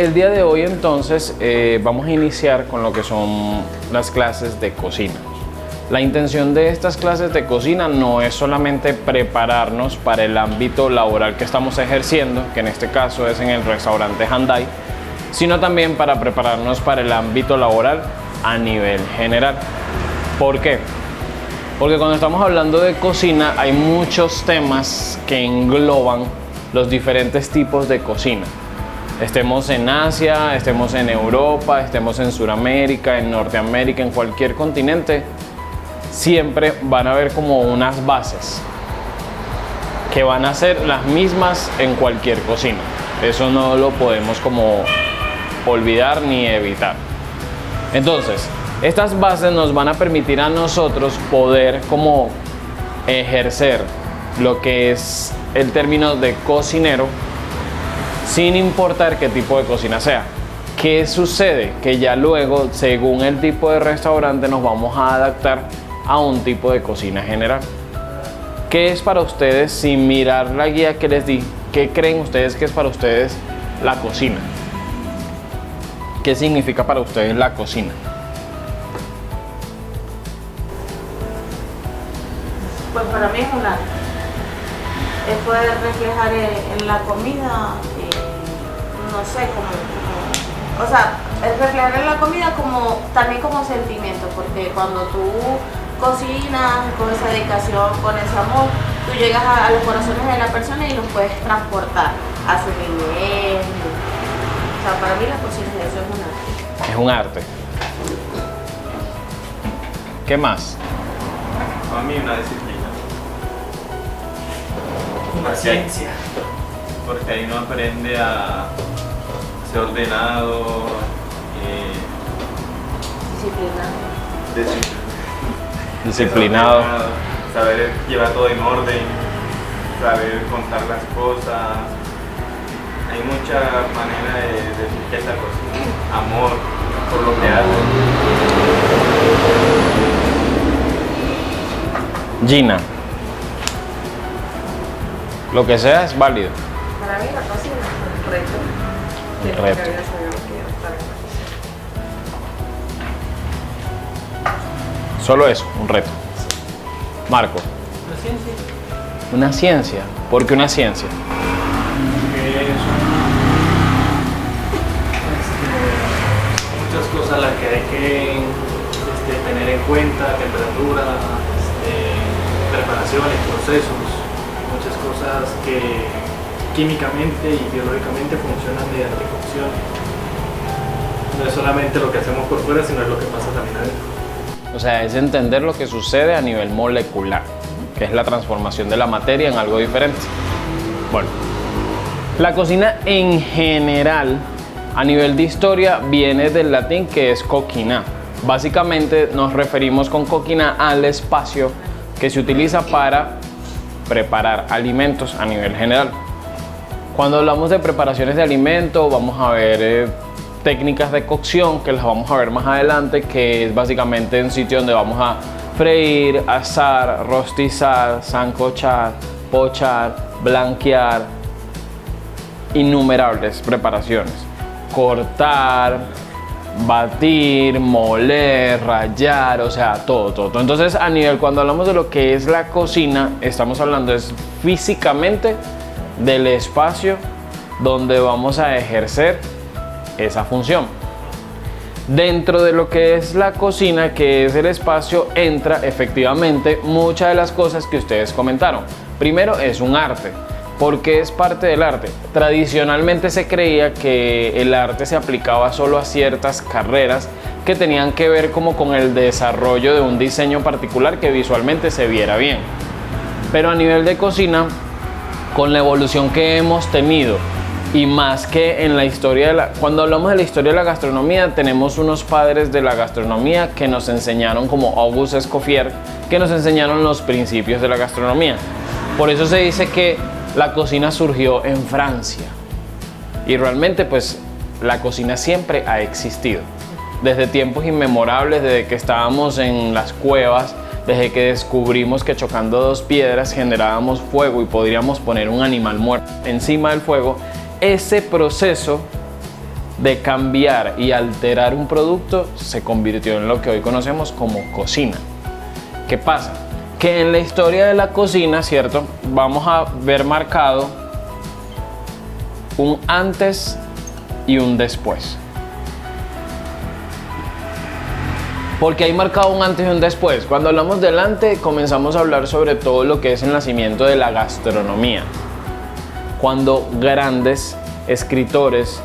el día de hoy entonces vamos a iniciar con lo que son las clases de cocina. La intención de estas clases de cocina no es solamente prepararnos para el ámbito laboral que estamos ejerciendo, que en este caso es en el restaurante Handai, sino también para prepararnos para el ámbito laboral a nivel general. ¿Por qué? Porque cuando estamos hablando de cocina hay muchos temas que engloban los diferentes tipos de cocina. Estemos en Asia, estemos en Europa, estemos en Sudamérica, en Norteamérica, en cualquier continente, siempre van a haber como unas bases que van a ser las mismas en cualquier cocina. Eso no lo podemos como olvidar ni evitar. Entonces, estas bases nos van a permitir a nosotros poder como ejercer lo que es el término de cocinero, sin importar qué tipo de cocina sea. ¿Qué sucede? Que ya luego, según el tipo de restaurante, nos vamos a adaptar a un tipo de cocina general. ¿Qué es para ustedes, sin mirar la guía que les di, qué creen ustedes que es para ustedes la cocina? ¿Qué significa para ustedes la cocina? Pues para mí es un arte. Es poder reflejar en la comida, no sé, o sea, es reflejar en la comida también como sentimiento, porque cuando tú cocinas con esa dedicación, con ese amor, tú llegas a los corazones de la persona y los puedes transportar a su nivel. O sea, para mí la cocina eso es un arte. Es un arte. ¿Qué más? Para mí una disciplina. Una ciencia. Porque ahí uno aprende a ser ordenado, Disciplinado. Saber llevar todo en orden, saber contar las cosas. Hay muchas maneras de decir que es la cocina. Amor por lo que hace. Gina. Lo que sea es válido. Para mí la cocina es un reto. Un reto. Que saber lo que estar en la cocina. Solo eso, un reto. Marco. Una ciencia. Una ciencia. ¿Por qué una ciencia? Que es muchas cosas las que hay que tener en cuenta, temperatura, preparaciones, procesos, muchas cosas que químicamente y biológicamente funcionan mediante cocción. No es solamente lo que hacemos por fuera, sino es lo que pasa también adentro. O sea, es entender lo que sucede a nivel molecular, que es la transformación de la materia en algo diferente. Bueno, la cocina en general, a nivel de historia, viene del latín que es coquina. Básicamente nos referimos con coquina al espacio que se utiliza para preparar alimentos a nivel general. Cuando hablamos de preparaciones de alimentos, vamos a ver técnicas de cocción, que las vamos a ver más adelante, que es básicamente un sitio donde vamos a freír, asar, rostizar, sancochar, pochar, blanquear, innumerables preparaciones. Cortar, batir, moler, rallar, o sea, todo. Entonces, a nivel, cuando hablamos de lo que es la cocina, estamos hablando es físicamente del espacio donde vamos a ejercer esa función. Dentro de lo que es la cocina, que es el espacio, entra efectivamente muchas de las cosas que ustedes comentaron. Primero, es un arte. ¿Por qué es parte del arte? Tradicionalmente se creía que el arte se aplicaba solo a ciertas carreras que tenían que ver como con el desarrollo de un diseño particular que visualmente se viera bien. Pero a nivel de cocina, con la evolución que hemos tenido, y más que en la historia cuando hablamos de la historia de la gastronomía, tenemos unos padres de la gastronomía que nos enseñaron, como Auguste Escoffier, que nos enseñaron los principios de la gastronomía. Por eso se dice que la cocina surgió en Francia, y realmente pues la cocina siempre ha existido desde tiempos inmemorables, desde que estábamos en las cuevas, desde que descubrimos que chocando dos piedras generábamos fuego y podríamos poner un animal muerto encima del fuego. Ese proceso de cambiar y alterar un producto se convirtió en lo que hoy conocemos como cocina. ¿Qué pasa? Que en la historia de la cocina, ¿cierto? Vamos a ver marcado un antes y un después. Porque hay marcado un antes y un después. Cuando hablamos del antes, comenzamos a hablar sobre todo lo que es el nacimiento de la gastronomía. Cuando grandes escritores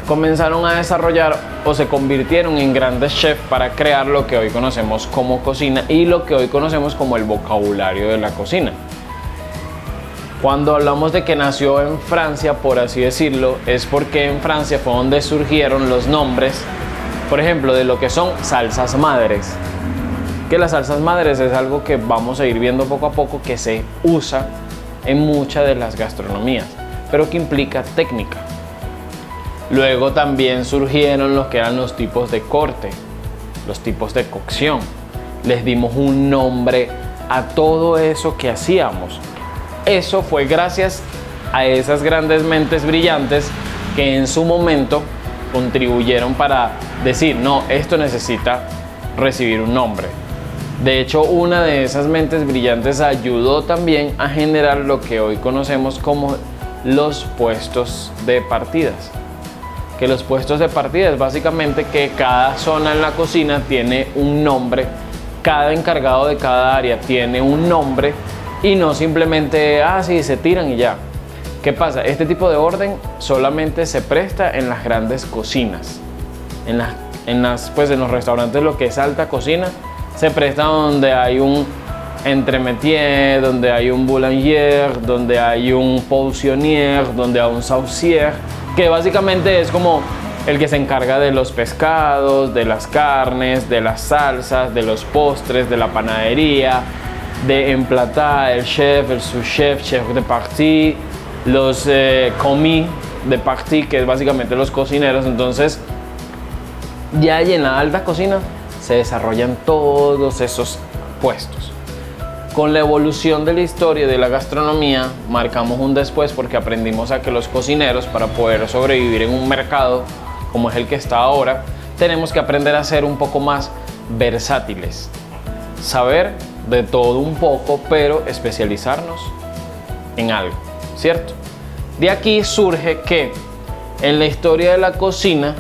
comenzaron a desarrollar o se convirtieron en grandes chefs para crear lo que hoy conocemos como cocina y lo que hoy conocemos como el vocabulario de la cocina. Cuando hablamos de que nació en Francia, por así decirlo, es porque en Francia fue donde surgieron los nombres, por ejemplo, de lo que son salsas madres. Que las salsas madres es algo que vamos a ir viendo poco a poco que se usa en muchas de las gastronomías, pero que implica técnica. Luego también surgieron los que eran los tipos de corte, los tipos de cocción. Les dimos un nombre a todo eso que hacíamos. Eso fue gracias a esas grandes mentes brillantes que en su momento contribuyeron para decir, no, esto necesita recibir un nombre. De hecho, una de esas mentes brillantes ayudó también a generar lo que hoy conocemos como los puestos de partidas. Que los puestos de partida es básicamente que cada zona en la cocina tiene un nombre, cada encargado de cada área tiene un nombre y no simplemente, sí, se tiran y ya. ¿Qué pasa? Este tipo de orden solamente se presta en las grandes cocinas. En los restaurantes, lo que es alta cocina, se presta donde hay un entremetier, donde hay un boulanger, donde hay un poissonnier, donde hay un saucier, que básicamente es como el que se encarga de los pescados, de las carnes, de las salsas, de los postres, de la panadería, de emplatar, el chef, el sous-chef, chef de partie, los commis de partie, que es básicamente los cocineros. Entonces, ya en la alta cocina se desarrollan todos esos puestos. Con la evolución de la historia de la gastronomía, marcamos un después porque aprendimos a que los cocineros, para poder sobrevivir en un mercado como es el que está ahora, tenemos que aprender a ser un poco más versátiles. Saber de todo un poco, pero especializarnos en algo, ¿cierto? De aquí surge que en la historia de la cocina,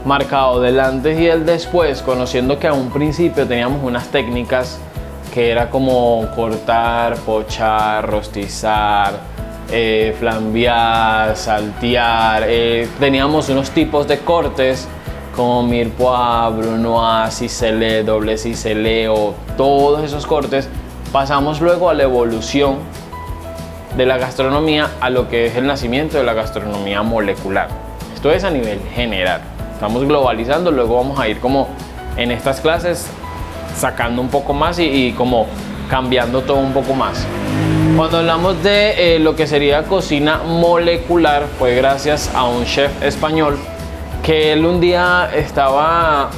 marcado del antes y el después, conociendo que a un principio teníamos unas técnicas que era como cortar, pochar, rostizar, flambear, saltear. Teníamos unos tipos de cortes como mirepoix, brunoise, ciselé, doble ciselé, o todos esos cortes. Pasamos luego a la evolución de la gastronomía a lo que es el nacimiento de la gastronomía molecular. Esto es a nivel general. Estamos globalizando, luego vamos a ir como en estas clases sacando un poco más y como cambiando todo un poco más. Cuando hablamos de lo que sería cocina molecular, fue gracias a un chef español que él un día estaba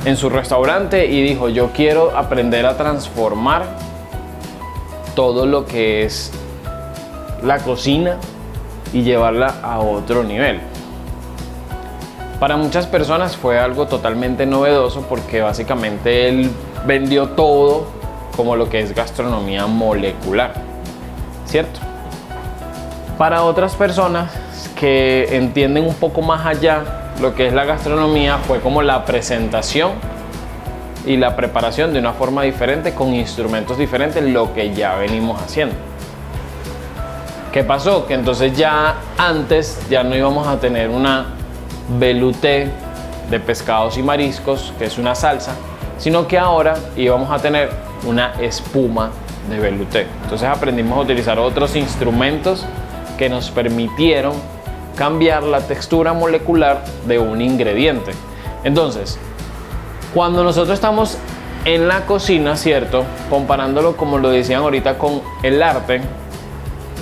en su restaurante y dijo: yo quiero aprender a transformar todo lo que es la cocina y llevarla a otro nivel. Para muchas personas fue algo totalmente novedoso porque básicamente él vendió todo como lo que es gastronomía molecular, ¿cierto? Para otras personas que entienden un poco más allá lo que es la gastronomía, fue como la presentación y la preparación de una forma diferente, con instrumentos diferentes, lo que ya venimos haciendo. ¿Qué pasó? Que entonces ya antes ya no íbamos a tener una velouté de pescados y mariscos, que es una salsa, sino que ahora íbamos a tener una espuma de velouté. Entonces aprendimos a utilizar otros instrumentos que nos permitieron cambiar la textura molecular de un ingrediente. Entonces, cuando nosotros estamos en la cocina, ¿cierto? Comparándolo, como lo decían ahorita, con el arte,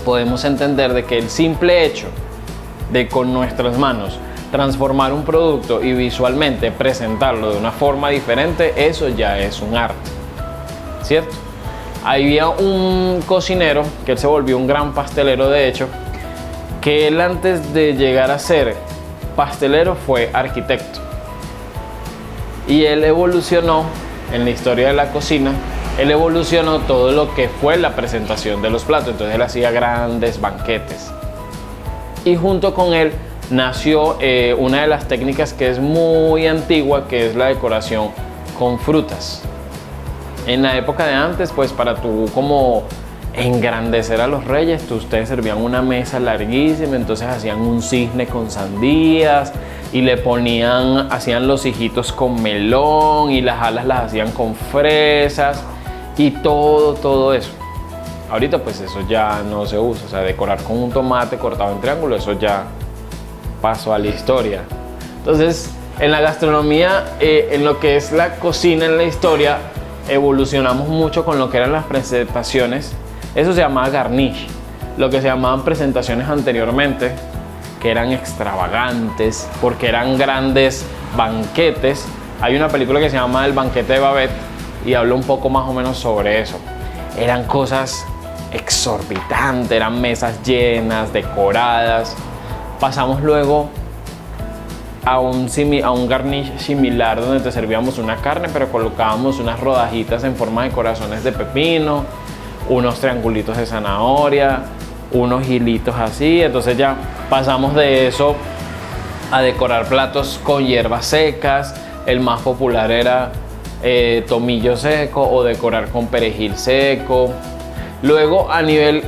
podemos entender de que el simple hecho de con nuestras manos transformar un producto y visualmente presentarlo de una forma diferente, eso ya es un arte, ¿cierto? Había un cocinero que él se volvió un gran pastelero, de hecho, que él antes de llegar a ser pastelero fue arquitecto. Y él evolucionó en la historia de la cocina, él evolucionó todo lo que fue la presentación de los platos. Entonces él hacía grandes banquetes. Y junto con él nació una de las técnicas que es muy antigua, que es la decoración con frutas. En la época de antes, pues para tú como engrandecer a los reyes, ustedes servían una mesa larguísima, entonces hacían un cisne con sandías y le ponían, hacían los hijitos con melón y las alas las hacían con fresas y todo eso. Ahorita pues eso ya no se usa, o sea, decorar con un tomate cortado en triángulo, eso ya pasó a la historia. Entonces, en la gastronomía, en lo que es la cocina en la historia, evolucionamos mucho con lo que eran las presentaciones. Eso se llamaba garnish. Lo que se llamaban presentaciones anteriormente, que eran extravagantes, porque eran grandes banquetes. Hay una película que se llama El banquete de Babette y habla un poco más o menos sobre eso. Eran cosas exorbitantes, eran mesas llenas, decoradas. Pasamos luego a un garnish similar, donde te servíamos una carne, pero colocábamos unas rodajitas en forma de corazones de pepino, unos triangulitos de zanahoria, unos hilitos así. Entonces ya pasamos de eso a decorar platos con hierbas secas. El más popular era tomillo seco o decorar con perejil seco. Luego, a nivel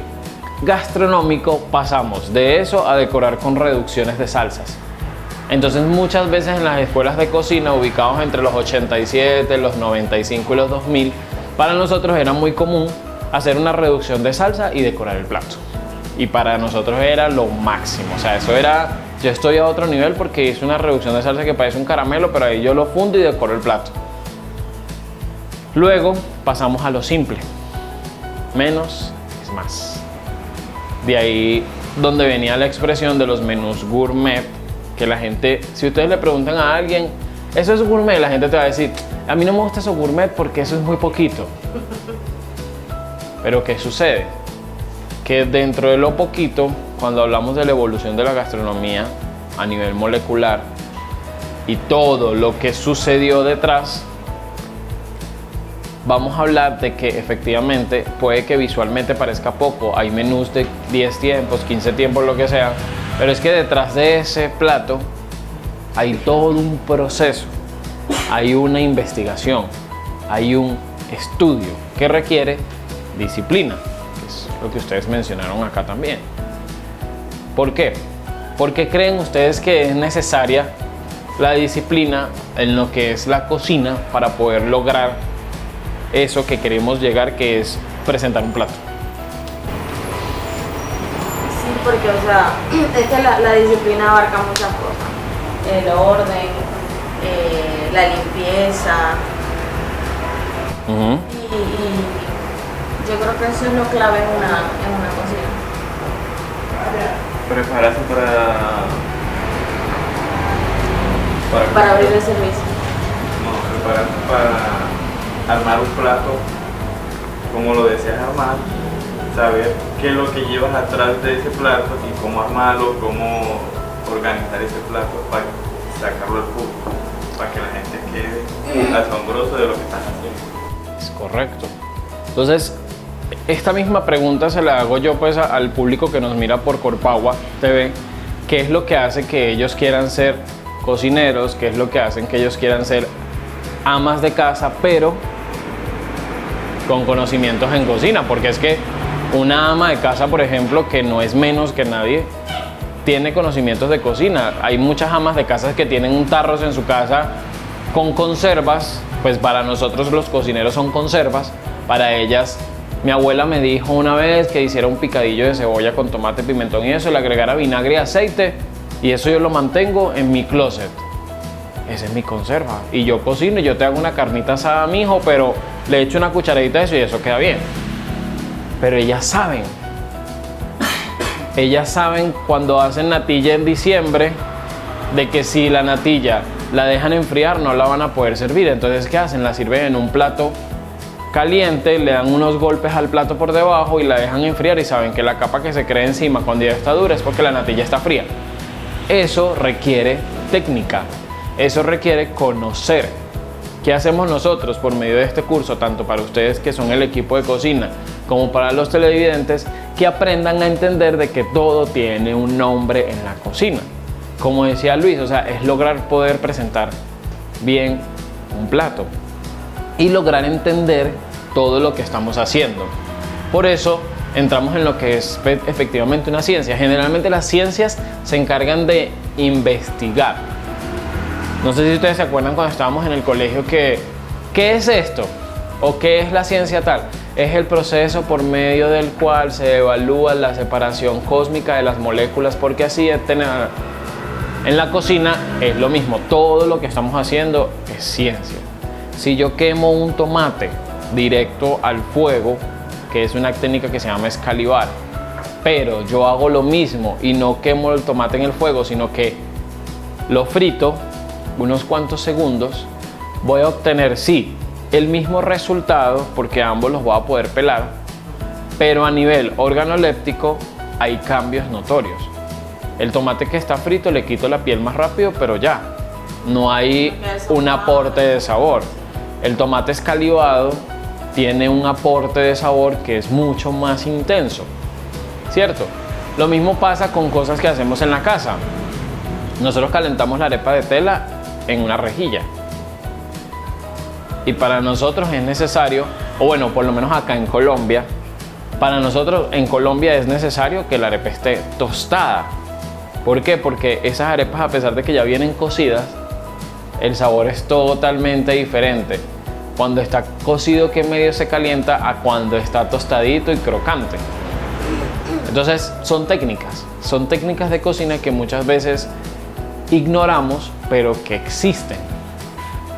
gastronómico, pasamos de eso a decorar con reducciones de salsas. Entonces muchas veces en las escuelas de cocina ubicados entre los 87, los 95 y los 2000, para nosotros era muy común hacer una reducción de salsa y decorar el plato. Y para nosotros era lo máximo, o sea, eso era, yo estoy a otro nivel porque hice una reducción de salsa que parece un caramelo, pero ahí yo lo fundo y decoro el plato. Luego pasamos a lo simple, menos es más. De ahí donde venía la expresión de los menús gourmet, que la gente, si ustedes le preguntan a alguien, ¿eso es gourmet? La gente te va a decir, a mí no me gusta eso gourmet porque eso es muy poquito. Pero ¿qué sucede? Que dentro de lo poquito, cuando hablamos de la evolución de la gastronomía a nivel molecular y todo lo que sucedió detrás, vamos a hablar de que efectivamente puede que visualmente parezca poco. Hay menús de 10 tiempos, 15 tiempos, lo que sea, pero es que detrás de ese plato hay todo un proceso, hay una investigación, hay un estudio que requiere disciplina, que es lo que ustedes mencionaron acá también. ¿Por qué? ¿Por qué creen ustedes que es necesaria la disciplina en lo que es la cocina para poder lograr eso que queremos llegar, que es presentar un plato? Sí, porque, o sea, es que la disciplina abarca muchas cosas. El orden, la limpieza. Y yo creo que eso es lo clave en una cocina. Prepararse para abrir el servicio. No, prepararse para armar un plato como lo deseas armar, saber qué es lo que llevas atrás de ese plato y cómo armarlo, cómo organizar ese plato para sacarlo al público, para que la gente quede asombroso de lo que estás haciendo. Es correcto. Entonces, esta misma pregunta se la hago yo pues al público que nos mira por Corpagua TV. ¿Qué es lo que hace que ellos quieran ser cocineros? ¿Qué es lo que hacen que ellos quieran ser amas de casa, pero con conocimientos en cocina? Porque es que una ama de casa, por ejemplo, que no es menos que nadie, tiene conocimientos de cocina. Hay muchas amas de casa que tienen tarros en su casa con conservas. Pues para nosotros los cocineros son conservas, para ellas. Mi abuela me dijo una vez que hiciera un picadillo de cebolla con tomate, pimentón y eso, le agregara vinagre y aceite, y eso yo lo mantengo en mi closet. Esa es mi conserva. Y yo cocino y yo te hago una carnita asada a mi hijo, pero le echo una cucharadita de eso y eso queda bien. Pero ellas saben. Ellas saben cuando hacen natilla en diciembre, de que si la natilla la dejan enfriar no la van a poder servir. Entonces, ¿qué hacen? La sirven en un plato caliente, le dan unos golpes al plato por debajo y la dejan enfriar y saben que la capa que se crea encima cuando ya está dura es porque la natilla está fría. Eso requiere técnica, eso requiere conocer. ¿Qué hacemos nosotros por medio de este curso, tanto para ustedes que son el equipo de cocina como para los televidentes, que aprendan a entender de que todo tiene un nombre en la cocina? Como decía Luis, o sea, es lograr poder presentar bien un plato y lograr entender todo lo que estamos haciendo. Por eso entramos en lo que es efectivamente una ciencia. Generalmente las ciencias se encargan de investigar. No sé si ustedes se acuerdan cuando estábamos en el colegio que ¿qué es esto? ¿O qué es la ciencia tal? Es el proceso por medio del cual se evalúa la separación cósmica de las moléculas, porque así es tener... En la cocina es lo mismo, todo lo que estamos haciendo es ciencia. Si yo quemo un tomate directo al fuego, que es una técnica que se llama escalivar, pero yo hago lo mismo y no quemo el tomate en el fuego, sino que lo frito unos cuantos segundos, voy a obtener, sí, el mismo resultado, porque ambos los voy a poder pelar, pero a nivel organoléptico hay cambios notorios. El tomate que está frito le quito la piel más rápido, pero ya, no hay un aporte de sabor. El tomate escalivado tiene un aporte de sabor que es mucho más intenso, ¿cierto? Lo mismo pasa con cosas que hacemos en la casa. Nosotros calentamos la arepa de tela en una rejilla. Y para nosotros es necesario, o bueno, por lo menos acá en Colombia, para nosotros en Colombia es necesario que la arepa esté tostada. ¿Por qué? Porque esas arepas, a pesar de que ya vienen cocidas, el sabor es totalmente diferente cuando está cocido, que medio se calienta, a cuando está tostadito y crocante. Entonces son técnicas de cocina que muchas veces ignoramos, pero que existen.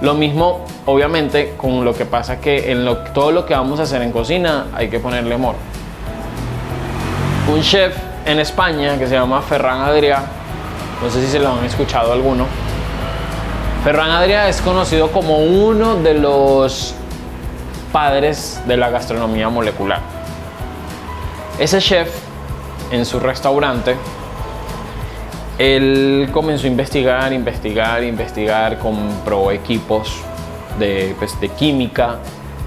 Lo mismo, obviamente, con lo que pasa que todo lo que vamos a hacer en cocina hay que ponerle amor. Un chef en España que se llama Ferran Adrià, no sé si se lo han escuchado alguno. Ferran Adrià es conocido como uno de los padres de la gastronomía molecular. Ese chef, en su restaurante, él comenzó a investigar, compró equipos de química,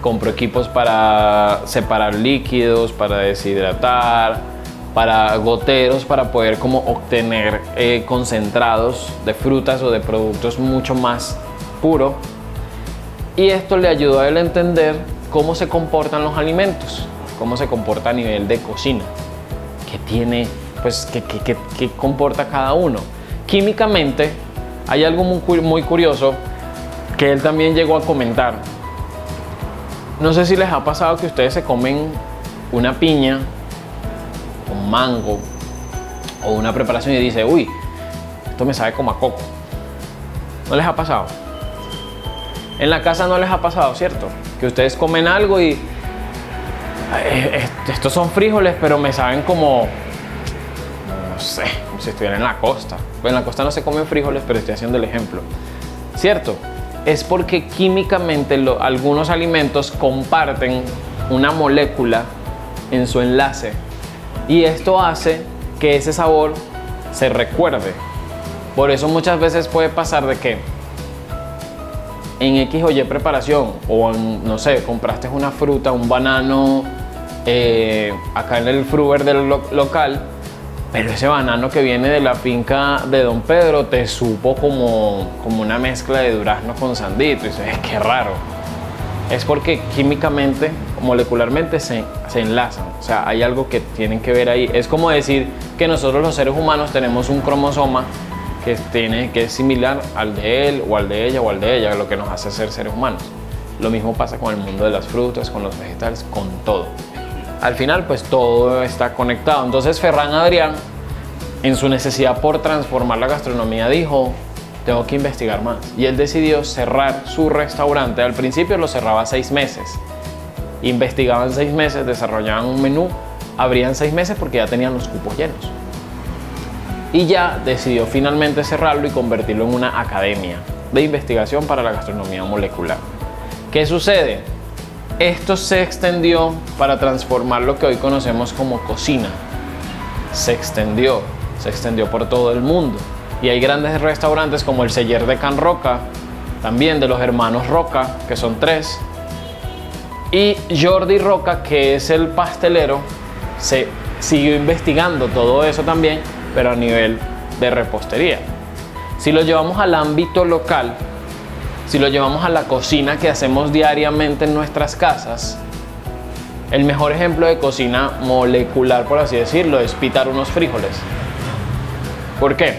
compró equipos para separar líquidos, para deshidratar, para goteros, para poder como obtener concentrados de frutas o de productos mucho más puros. Y esto le ayudó a él a entender cómo se comportan los alimentos, cómo se comporta a nivel de cocina, qué tiene, pues qué comporta cada uno. Químicamente hay algo muy curioso que él también llegó a comentar. No sé si les ha pasado que ustedes se comen una piña, un mango o una preparación y dice, uy, esto me sabe como a coco. ¿No les ha pasado? En la casa no les ha pasado, ¿cierto? Que ustedes comen algo y estos son frijoles, pero me saben como, no sé, como si estuvieran en la costa. Pues en la costa no se comen frijoles, pero estoy haciendo el ejemplo, ¿cierto? Es porque químicamente algunos alimentos comparten una molécula en su enlace. Y esto hace que ese sabor se recuerde. Por eso muchas veces puede pasar de que en X o Y preparación, o no sé, compraste una fruta, un banano, acá en el fruver del local, pero ese banano que viene de la finca de Don Pedro te supo como una mezcla de durazno con sandito. Y dices, qué raro. Es porque químicamente, molecularmente se enlazan. O sea, hay algo que tienen que ver ahí. Es como decir que nosotros los seres humanos tenemos un cromosoma que es similar al de él o al de ella o al de ella, lo que nos hace ser seres humanos. Lo mismo pasa con el mundo de las frutas, con los vegetales, con todo. Al final, pues todo está conectado. Entonces Ferran Adrià, en su necesidad por transformar la gastronomía, dijo, tengo que investigar más. Y él decidió cerrar su restaurante. Al principio lo cerraba 6 meses. Investigaban 6 meses, desarrollaban un menú, abrían 6 meses porque ya tenían los cupos llenos. Y ya decidió finalmente cerrarlo y convertirlo en una academia de investigación para la gastronomía molecular. ¿Qué sucede? Esto se extendió para transformar lo que hoy conocemos como cocina. Se extendió por todo el mundo. Y hay grandes restaurantes como el Celler de Can Roca, también de los hermanos Roca, que son 3. Y Jordi Roca, que es el pastelero, se siguió investigando todo eso también, pero a nivel de repostería. Si lo llevamos al ámbito local, si lo llevamos a la cocina que hacemos diariamente en nuestras casas, el mejor ejemplo de cocina molecular, por así decirlo, es pitar unos frijoles. ¿Por qué?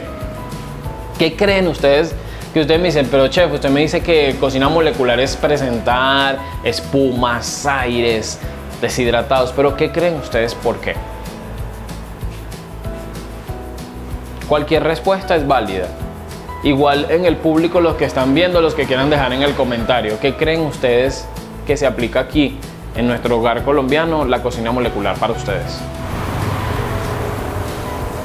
¿Qué creen ustedes? Que ustedes me dicen, pero chef, usted me dice que cocina molecular es presentar espumas, aires, deshidratados, pero ¿qué creen ustedes por qué? Cualquier respuesta es válida. Igual en el público, los que están viendo, los que quieran dejar en el comentario, ¿qué creen ustedes que se aplica aquí en nuestro hogar colombiano la cocina molecular para ustedes?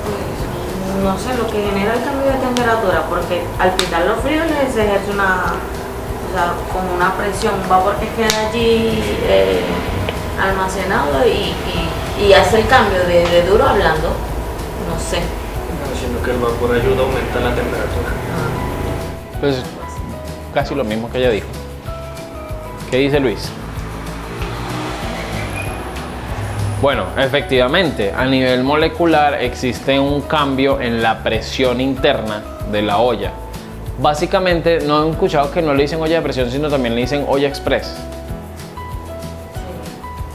Pues, no sé, lo que genera el cambio de temperatura, porque al pitar los frijoles se ejerce como una presión, un vapor que queda allí almacenado y hace el cambio de duro a blando, no sé. Sino que el vapor ayuda a aumentar la temperatura. Pues casi lo mismo que ella dijo. ¿Qué dice Luis? Bueno, efectivamente, a nivel molecular existe un cambio en la presión interna de la olla. Básicamente, no han escuchado que no le dicen olla de presión, sino también le dicen olla express.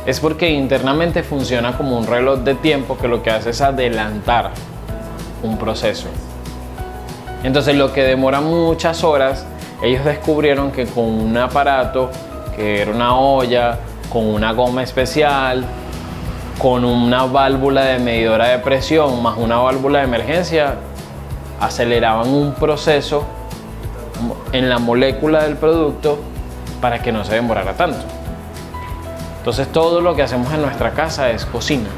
Es porque internamente funciona como un reloj de tiempo que lo que hace es adelantar un proceso. Entonces, lo que demora muchas horas, ellos descubrieron que con un aparato que era una olla, con una goma especial, con una válvula de medidora de presión más una válvula de emergencia, aceleraban un proceso en la molécula del producto para que no se demorara tanto. Entonces, todo lo que hacemos en nuestra casa es cocina.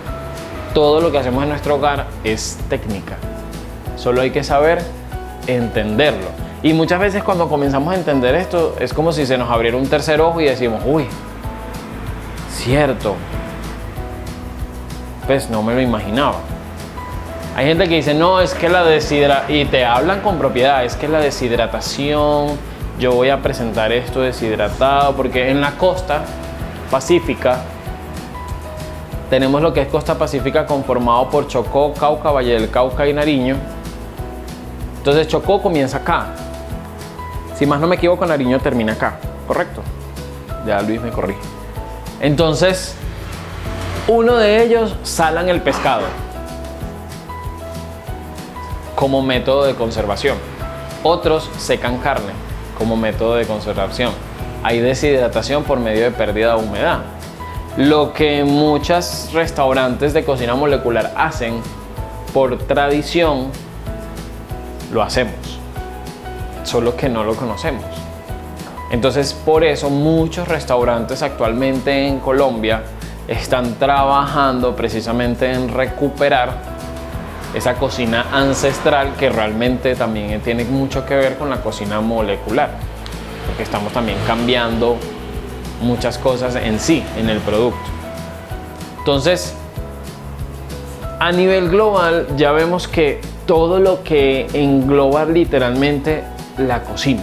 Todo lo que hacemos en nuestro hogar es técnica. Solo hay que saber entenderlo. Y muchas veces cuando comenzamos a entender esto, es como si se nos abriera un tercer ojo y decimos, uy, cierto, pues no me lo imaginaba. Hay gente que dice, no, es que la deshidratación, y te hablan con propiedad, es que la deshidratación, yo voy a presentar esto deshidratado, porque en la costa pacífica tenemos lo que es costa pacífica conformado por Chocó, Cauca, Valle del Cauca y Nariño. Entonces Chocó comienza acá. Si más no me equivoco, Nariño termina acá, ¿correcto? Ya Luis me corrige. Entonces, uno de ellos salan el pescado como método de conservación. Otros secan carne como método de conservación. Hay deshidratación por medio de pérdida de humedad. Lo que muchos restaurantes de cocina molecular hacen por tradición, lo hacemos, solo que no lo conocemos. Entonces, por eso muchos restaurantes actualmente en Colombia están trabajando precisamente en recuperar esa cocina ancestral que realmente también tiene mucho que ver con la cocina molecular, porque estamos también cambiando muchas cosas en sí, en el producto. Entonces, a nivel global ya vemos que todo lo que engloba literalmente la cocina,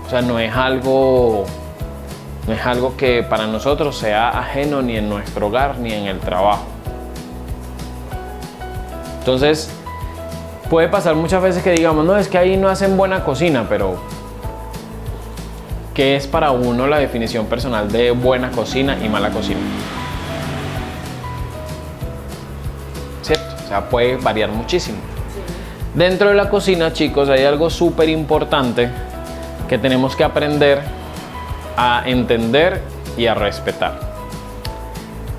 o sea, no es algo que para nosotros sea ajeno ni en nuestro hogar ni en el trabajo. Entonces, puede pasar muchas veces que digamos, no, es que ahí no hacen buena cocina, pero ¿qué es para uno la definición personal de buena cocina y mala cocina? ¿Cierto? O sea, puede variar muchísimo. Dentro de la cocina, chicos, hay algo súper importante que tenemos que aprender a entender y a respetar.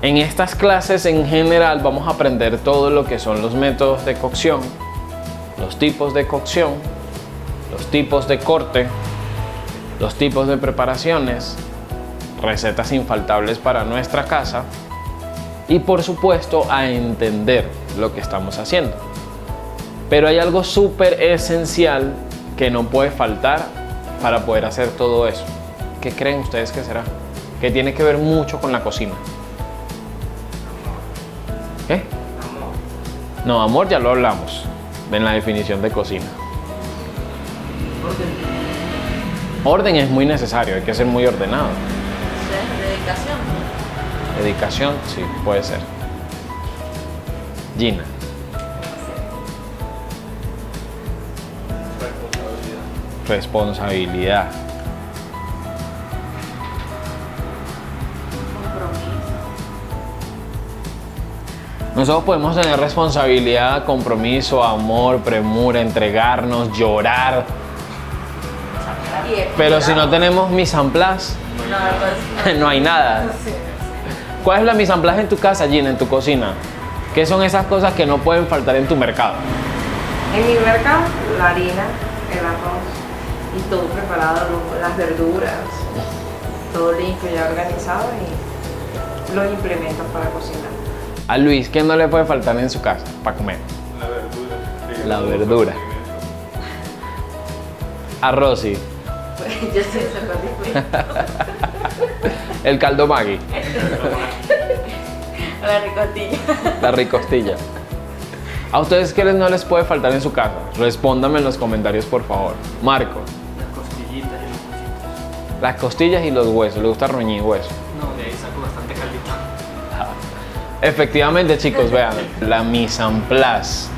En estas clases en general vamos a aprender todo lo que son los métodos de cocción, los tipos de cocción, los tipos de corte, los tipos de preparaciones, recetas infaltables para nuestra casa y por supuesto a entender lo que estamos haciendo. Pero hay algo súper esencial que no puede faltar para poder hacer todo eso. ¿Qué creen ustedes que será? que tiene que ver mucho con la cocina. ¿Qué? Amor. No, amor ya lo hablamos en la definición de cocina. Orden es muy necesario, hay que ser muy ordenado. Sí, dedicación. Dedicación, sí, puede ser. Gina. Responsabilidad. Compromiso. Nosotros podemos tener responsabilidad, compromiso, amor, premura, entregarnos, llorar. Pero si no tenemos mise en place, No, pues, no hay nada. Sí. ¿Cuál es la mise en place en tu casa, Gina, en tu cocina? ¿Qué son esas cosas que no pueden faltar en tu mercado? En mi mercado, la harina, el arroz y todo preparado, las verduras, todo limpio y organizado y los implementos para cocinar. A Luis, ¿qué no le puede faltar en su casa para comer? La verdura. Sí, La todo verdura. eso. A Rosy, Pues yo soy súper el caldo Maggi, La ricotilla. la ricostilla. ¿A ustedes qué no les puede faltar en su casa? Respóndame en los comentarios, por favor. Marco, Las costillitas y los huesitos. las costillas y los huesos. ¿Le gusta roñir hueso? No, de ahí saco bastante caldito. Efectivamente, chicos, vean, la mise en place.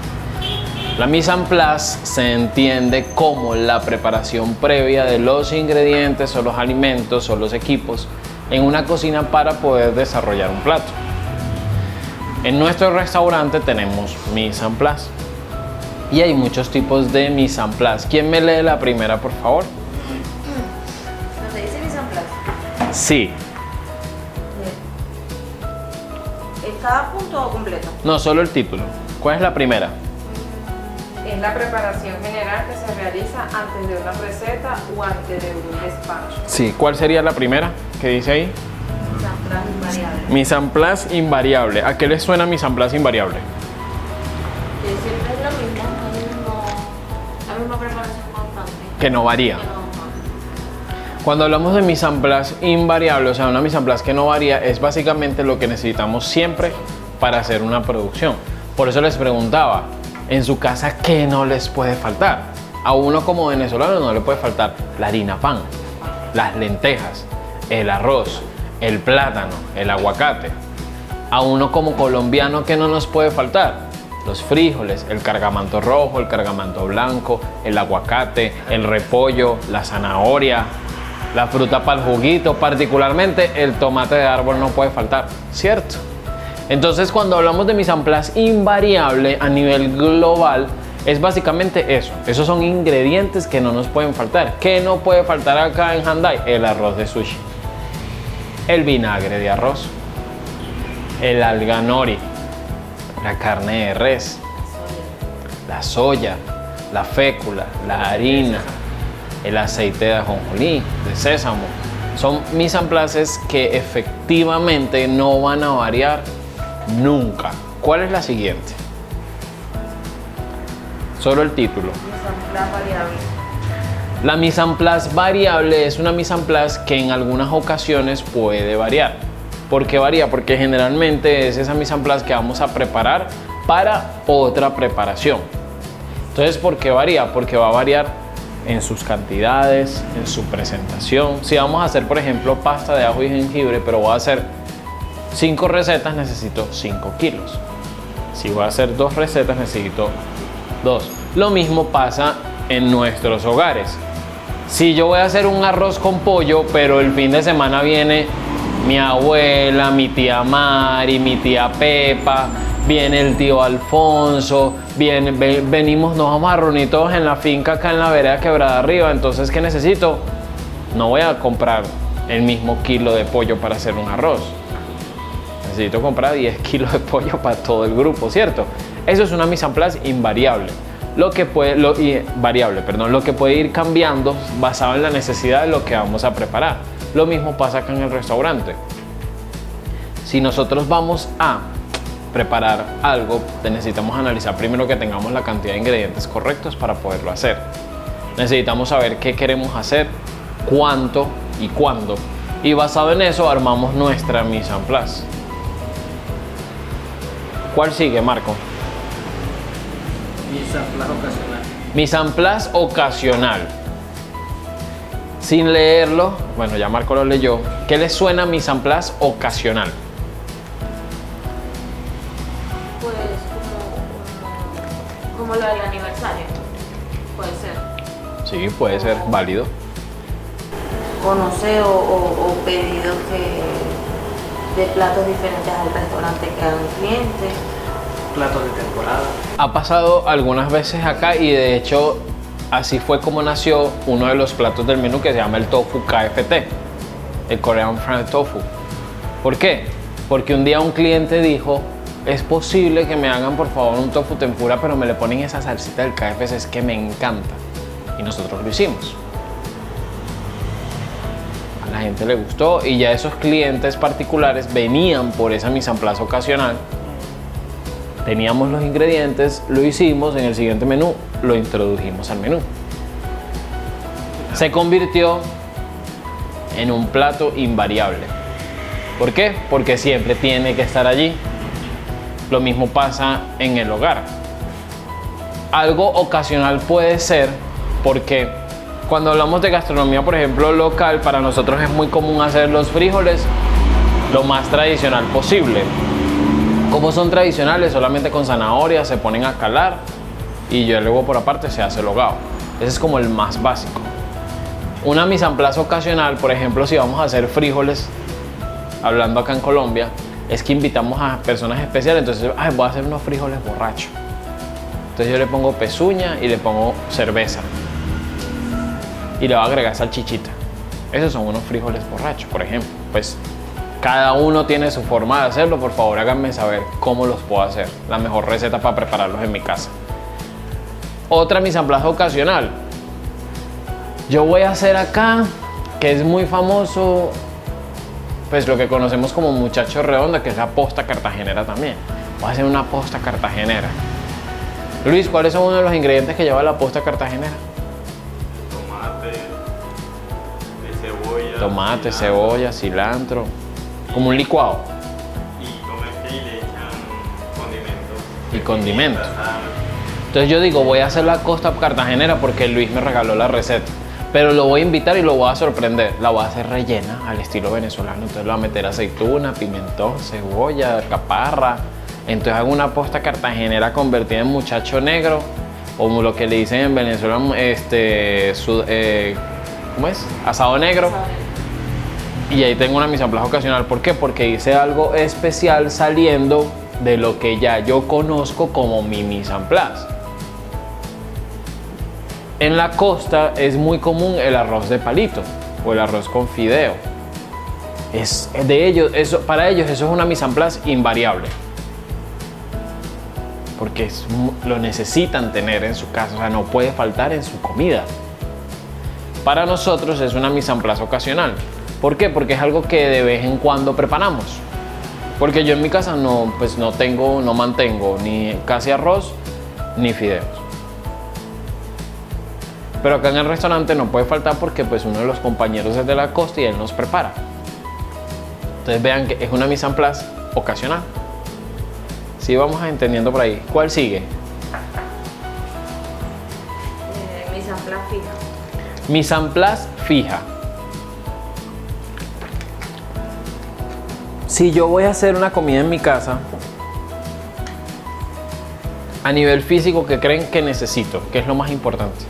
La mise en place se entiende como la preparación previa de los ingredientes o los alimentos o los equipos en una cocina para poder desarrollar un plato. En nuestro restaurante tenemos mise en place y hay muchos tipos de mise en place. ¿Quién me lee la primera, por favor? ¿No te dice mise en place? Sí. ¿En cada punto o completo? No, solo el título. ¿Cuál es la primera? Es la preparación general que se realiza antes de una receta o antes de un despacho. Sí. ¿Cuál sería la primera que dice ahí? Mise en place invariable. Mise en place invariable. ¿A qué les suena mise en place invariable? Que siempre es lo mismo, la misma preparación constante. Que no varía. Que no- Cuando hablamos de mise en place invariable, o sea, una mise en place que no varía, es básicamente lo que necesitamos siempre para hacer una producción. Por eso les preguntaba, en su casa, ¿qué no les puede faltar? A uno como venezolano no le puede faltar la harina pan, las lentejas, el arroz, el plátano, el aguacate. A uno como colombiano, ¿qué no nos puede faltar? Los frijoles, el cargamanto rojo, el cargamanto blanco, el aguacate, el repollo, la zanahoria, la fruta para el juguito, particularmente el tomate de árbol no puede faltar, ¿cierto? Entonces, cuando hablamos de mise en place invariable a nivel global, es básicamente eso. Esos son ingredientes que no nos pueden faltar. ¿Qué no puede faltar acá en Handai? El arroz de sushi, el vinagre de arroz, el alga nori, la carne de res, la soya, la fécula, la harina, el aceite de ajonjolí, de sésamo. Son mise en places que efectivamente no van a variar nunca. ¿Cuál es la siguiente? Solo el título. Mise en place variable. La mise en place variable es una mise en place que en algunas ocasiones puede variar. ¿Por qué varía? Porque generalmente es esa mise en place que vamos a preparar para otra preparación. Entonces, ¿por qué varía? Porque va a variar en sus cantidades, en su presentación. Si vamos a hacer, por ejemplo, pasta de ajo y jengibre, pero voy a hacer 5 recetas, necesito 5 kilos. Si voy a hacer 2 recetas, necesito 2. Lo mismo pasa en nuestros hogares. Si yo voy a hacer un arroz con pollo, pero el fin de semana viene mi abuela, mi tía Mari, mi tía Pepa, viene el tío Alfonso, venimos, nos vamos a reunir todos en la finca acá en la vereda Quebrada Arriba. Entonces, ¿qué necesito? No voy a comprar el mismo kilo de pollo para hacer un arroz. Necesito comprar 10 kilos de pollo para todo el grupo, ¿cierto? Eso es una mise en place invariable. Lo que puede ir cambiando basado en la necesidad de lo que vamos a preparar. Lo mismo pasa acá en el restaurante. Si nosotros vamos a preparar algo, necesitamos analizar primero que tengamos la cantidad de ingredientes correctos para poderlo hacer. Necesitamos saber qué queremos hacer, cuánto y cuándo. Y basado en eso armamos nuestra mise en place. ¿Cuál sigue, Marco? Mise en place ocasional. Mise en place ocasional. Sin leerlo, bueno, ya Marco lo leyó. ¿Qué les suena mise en place ocasional? Pues como lo del aniversario. Puede ser. Sí, puede ser válido. O no sé, o pedidos de platos diferentes al restaurante que hagan clientes. Platos de temporada. Ha pasado algunas veces acá y de hecho así fue como nació uno de los platos del menú que se llama el tofu KFT, el Korean Fried Tofu. ¿Por qué? Porque un día un cliente dijo, es posible que me hagan por favor un tofu tempura, pero me le ponen esa salsita del KFC, es que me encanta. Y nosotros lo hicimos. A la gente le gustó y ya esos clientes particulares venían por esa mise en place ocasional. Teníamos los ingredientes, lo hicimos, en el siguiente menú lo introdujimos al menú. Se convirtió en un plato invariable. ¿Por qué? Porque siempre tiene que estar allí. Lo mismo pasa en el hogar. Algo ocasional puede ser porque cuando hablamos de gastronomía, por ejemplo, local, para nosotros es muy común hacer los frijoles lo más tradicional posible. Como son tradicionales, solamente con zanahoria se ponen a calar y ya luego por aparte se hace el hogao. Ese es como el más básico. Una mise en place ocasional, por ejemplo, si vamos a hacer frijoles, hablando acá en Colombia, es que invitamos a personas especiales. Entonces, voy a hacer unos frijoles borrachos. Entonces yo le pongo pezuña y le pongo cerveza. Y le voy a agregar salchichita. Esos son unos frijoles borrachos, por ejemplo. Pues cada uno tiene su forma de hacerlo. Por favor, háganme saber cómo los puedo hacer. La mejor receta para prepararlos en mi casa. Otra mise en place ocasional. Yo voy a hacer acá, que es muy famoso, pues lo que conocemos como muchacho redonda, que es la posta cartagenera también. Voy a hacer una posta cartagenera. Luis, ¿cuáles son uno de los ingredientes que lleva la posta cartagenera? Tomate, cebolla, cilantro. Como un licuado. Y como es que le echan condimentos. Y condimentos. Entonces yo digo, voy a hacer la costa cartagenera porque Luis me regaló la receta. Pero lo voy a invitar y lo voy a sorprender. La voy a hacer rellena al estilo venezolano. Entonces le voy a meter aceituna, pimentón, cebolla, alcaparra. Entonces hago una posta cartagenera convertida en muchacho negro. O lo que le dicen en Venezuela, ¿cómo es? Asado negro. Y ahí tengo una mise en place ocasional. ¿Por qué? Porque hice algo especial saliendo de lo que ya yo conozco como mi mise en place. En la costa es muy común el arroz de palito o el arroz con fideo. Para ellos eso es una mise en place invariable. Porque lo necesitan tener en su casa, o sea, no puede faltar en su comida. Para nosotros es una mise en place ocasional. ¿Por qué? Porque es algo que de vez en cuando preparamos. Porque yo en mi casa no mantengo ni casi arroz ni fideos. Pero acá en el restaurante no puede faltar porque pues uno de los compañeros es de la costa y él nos prepara. Entonces vean que es una mise en place ocasional. Sí, vamos entendiendo por ahí. ¿Cuál sigue? Mise en place fija. Mise en place fija. Si yo voy a hacer una comida en mi casa, a nivel físico, ¿qué creen que necesito? ¿Qué es lo más importante?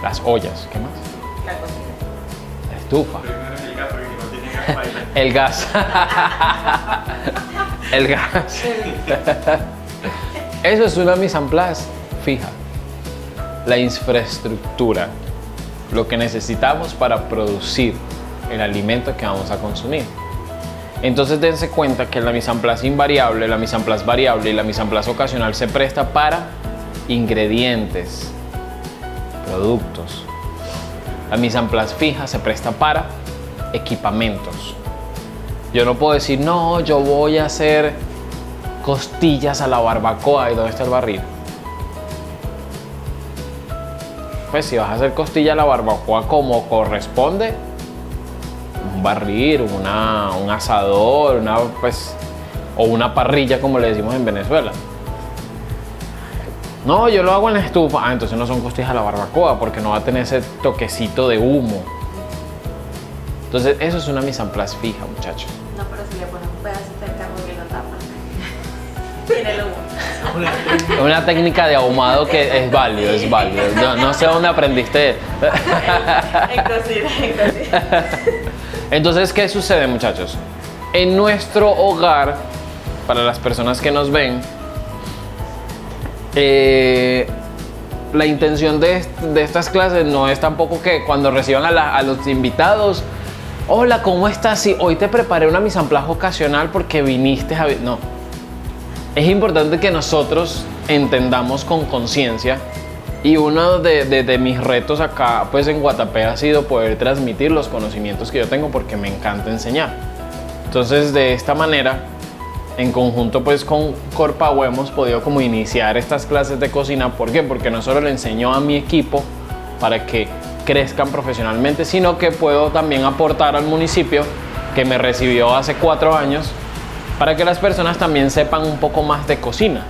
Las ollas. ¿Qué más? La cocina. La estufa. Primero el gas, porque no tiene gas para ir. El gas. El gas. Eso es una mise en place fija. La infraestructura. Lo que necesitamos para producir el alimento que vamos a consumir. Entonces dense cuenta que la mise en place invariable, la mise en place variable y la mise en place ocasional se presta para ingredientes, productos. La mise en place fija se presta para equipamientos. Yo no puedo decir, no, yo voy a hacer costillas a la barbacoa. ¿Y dónde está el barril? pues si vas a hacer costilla a la barbacoa como corresponde, un barril, un asador, pues, o una parrilla como le decimos en Venezuela. No, yo lo hago en la estufa. Ah, entonces no son costillas a la barbacoa porque no va a tener ese toquecito de humo. Entonces eso es una mise en place fija, muchachos. No, pero si le pones un pedacito de carne que lo tapa. Tiene el humo. Es una técnica de ahumado que es válido, es válido. No sé dónde aprendiste. En cocina. Entonces, ¿qué sucede, muchachos? En nuestro hogar, para las personas que nos ven, la intención de estas clases no es tampoco que cuando reciban a los invitados, hola, ¿cómo estás? Sí, hoy te preparé una mise en place ocasional porque viniste a... No. Es importante que nosotros entendamos con conciencia, y uno de mis retos acá pues en Guatapé ha sido poder transmitir los conocimientos que yo tengo porque me encanta enseñar. Entonces, de esta manera, en conjunto pues con Corpagua hemos podido como iniciar estas clases de cocina. ¿Por qué? Porque no solo le enseño a mi equipo para que crezcan profesionalmente, sino que puedo también aportar al municipio que me recibió hace 4 años para que las personas también sepan un poco más de cocina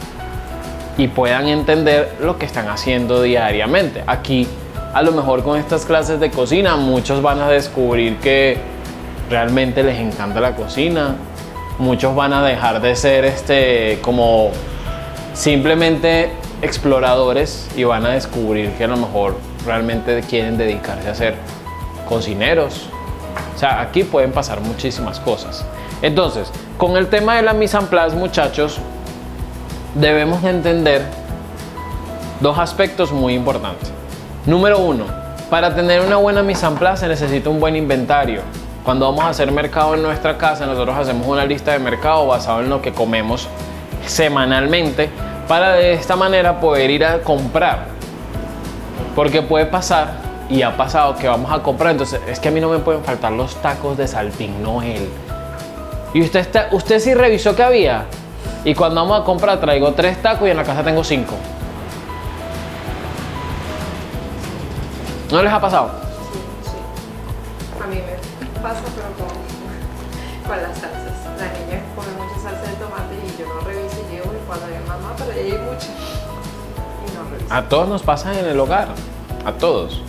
y puedan entender lo que están haciendo diariamente. Aquí, a lo mejor con estas clases de cocina, muchos van a descubrir que realmente les encanta la cocina. Muchos van a dejar de ser como simplemente exploradores y van a descubrir que a lo mejor realmente quieren dedicarse a ser cocineros. O sea, aquí pueden pasar muchísimas cosas. Entonces, con el tema de la mise en place, muchachos, debemos de entender 2 aspectos muy importantes. Número 1, para tener una buena mise en place se necesita un buen inventario. Cuando vamos a hacer mercado en nuestra casa, nosotros hacemos una lista de mercado basado en lo que comemos semanalmente para de esta manera poder ir a comprar. Porque puede pasar, y ha pasado, que vamos a comprar, entonces es que a mí no me pueden faltar los tacos de Salpín Noel. Y usted sí revisó que había. Y cuando vamos a comprar traigo 3 tacos y en la casa tengo 5. ¿No les ha pasado? Sí, sí. A mí me pasa, pero con las salsas. La niña come mucha salsa de tomate y yo no reviso y llevo, y cuando mi mamá, pero ella hay mucha. Y no reviso. A todos nos pasa en el hogar. A todos.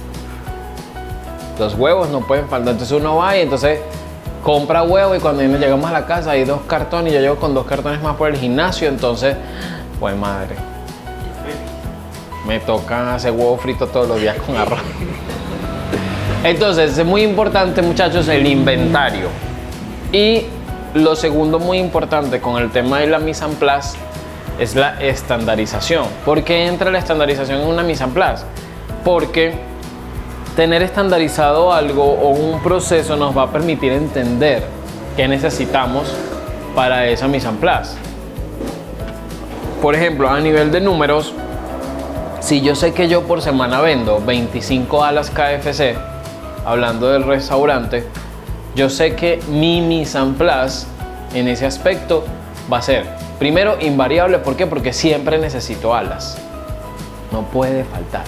Los huevos no pueden faltar. Entonces uno va y entonces compra huevo y cuando llegamos a la casa hay 2 cartones y yo llego con 2 cartones más por el gimnasio. Entonces, pues madre, me toca hacer huevo frito todos los días con arroz. Entonces es muy importante, muchachos, el inventario. Y lo segundo muy importante con el tema de la mise en place es la estandarización. ¿Por qué entra la estandarización en una mise en place? Porque tener estandarizado algo o un proceso nos va a permitir entender qué necesitamos para esa mise en place. Por ejemplo, a nivel de números, si yo sé que yo por semana vendo 25 alas KFC, hablando del restaurante, yo sé que mi mise en place en ese aspecto va a ser, primero, invariable. ¿Por qué? Porque siempre necesito alas. No puede faltar.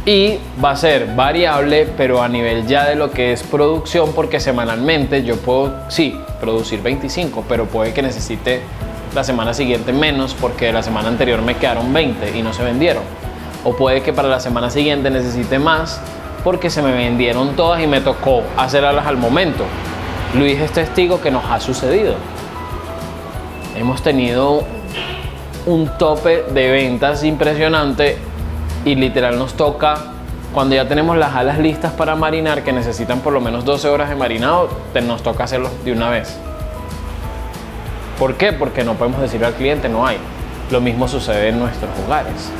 Y va a ser variable, pero a nivel ya de lo que es producción, porque semanalmente yo puedo, sí, producir 25, pero puede que necesite la semana siguiente menos porque la semana anterior me quedaron 20 y no se vendieron. O puede que para la semana siguiente necesite más porque se me vendieron todas y me tocó hacer alas al momento. Luis es testigo que nos ha sucedido. Hemos tenido un tope de ventas impresionante y literal nos toca, cuando ya tenemos las alas listas para marinar, que necesitan por lo menos 12 horas de marinado, nos toca hacerlo de una vez. ¿Por qué? Porque no podemos decirle al cliente no hay. Lo mismo sucede en nuestros hogares.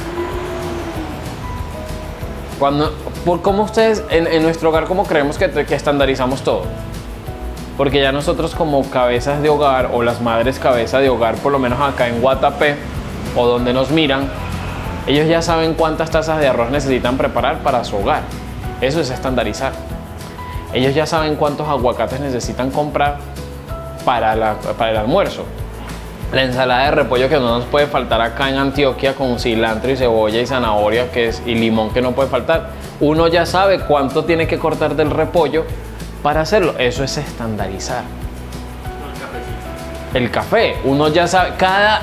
¿Cómo ustedes en nuestro hogar, cómo creemos que estandarizamos todo? Porque ya nosotros como cabezas de hogar o las madres cabeza de hogar, por lo menos acá en Guatapé o donde nos miran, ellos ya saben cuántas tazas de arroz necesitan preparar para su hogar. Eso es estandarizar. Ellos ya saben cuántos aguacates necesitan comprar para el almuerzo. La ensalada de repollo que no nos puede faltar acá en Antioquia con cilantro y cebolla y zanahoria y limón que no puede faltar. Uno ya sabe cuánto tiene que cortar del repollo para hacerlo. Eso es estandarizar. El café, uno ya sabe,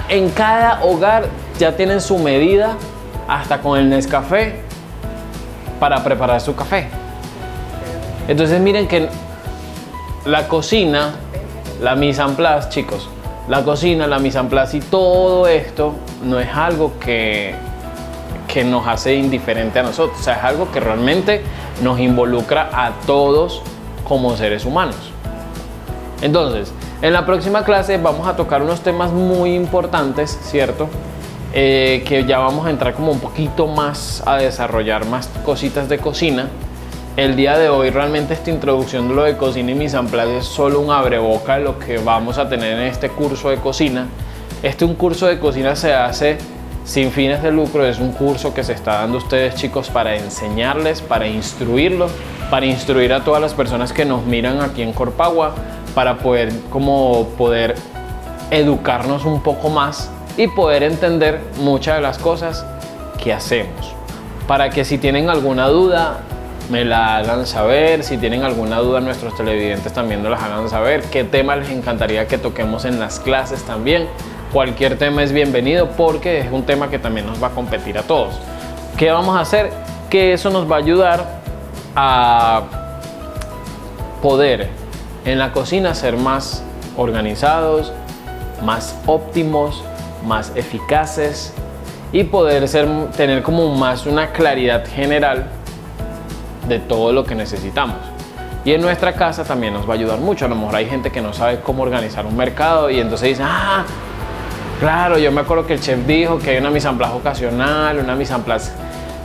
en cada hogar ya tienen su medida, hasta con el Nescafé, para preparar su café. Entonces miren que la cocina, la mise en place, chicos, la cocina, la mise en place y todo esto no es algo que nos hace indiferente a nosotros, o sea, es algo que realmente nos involucra a todos como seres humanos. Entonces, en la próxima clase vamos a tocar unos temas muy importantes, ¿cierto? Que ya vamos a entrar como un poquito más a desarrollar más cositas de cocina. El día de hoy realmente esta introducción de lo de cocina y mise en place es solo un abreboca de lo que vamos a tener en este curso de cocina. Un curso de cocina se hace sin fines de lucro, es un curso que se está dando a ustedes, chicos, para enseñarles, para instruirlos, para instruir a todas las personas que nos miran aquí en Corpagua, para poder educarnos un poco más y poder entender muchas de las cosas que hacemos. Para que si tienen alguna duda, me la hagan saber. Si tienen alguna duda, nuestros televidentes también nos las hagan saber. ¿Qué tema les encantaría que toquemos en las clases también? Cualquier tema es bienvenido porque es un tema que también nos va a competir a todos. ¿Qué vamos a hacer? Que eso nos va a ayudar a poder en la cocina ser más organizados, más óptimos, más eficaces y poder tener como más una claridad general de todo lo que necesitamos. Y en nuestra casa también nos va a ayudar mucho. A lo mejor hay gente que no sabe cómo organizar un mercado y entonces dice, claro, yo me acuerdo que el chef dijo que hay una mise en place ocasional, una mise en place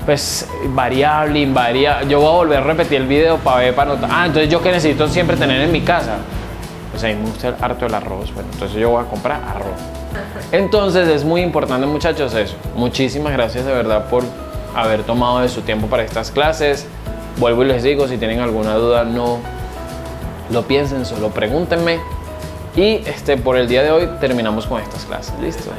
pues variable, invariable. Yo voy a volver a repetir el video para notar. Entonces yo que necesito siempre tener en mi casa. Pues a mí me gusta harto el arroz. Bueno, entonces yo voy a comprar arroz. Entonces es muy importante, muchachos, eso. Muchísimas gracias de verdad por haber tomado de su tiempo para estas clases. Vuelvo y les digo, si tienen alguna duda, no lo piensen, solo pregúntenme. Y por el día de hoy terminamos con estas clases. ¿Listo?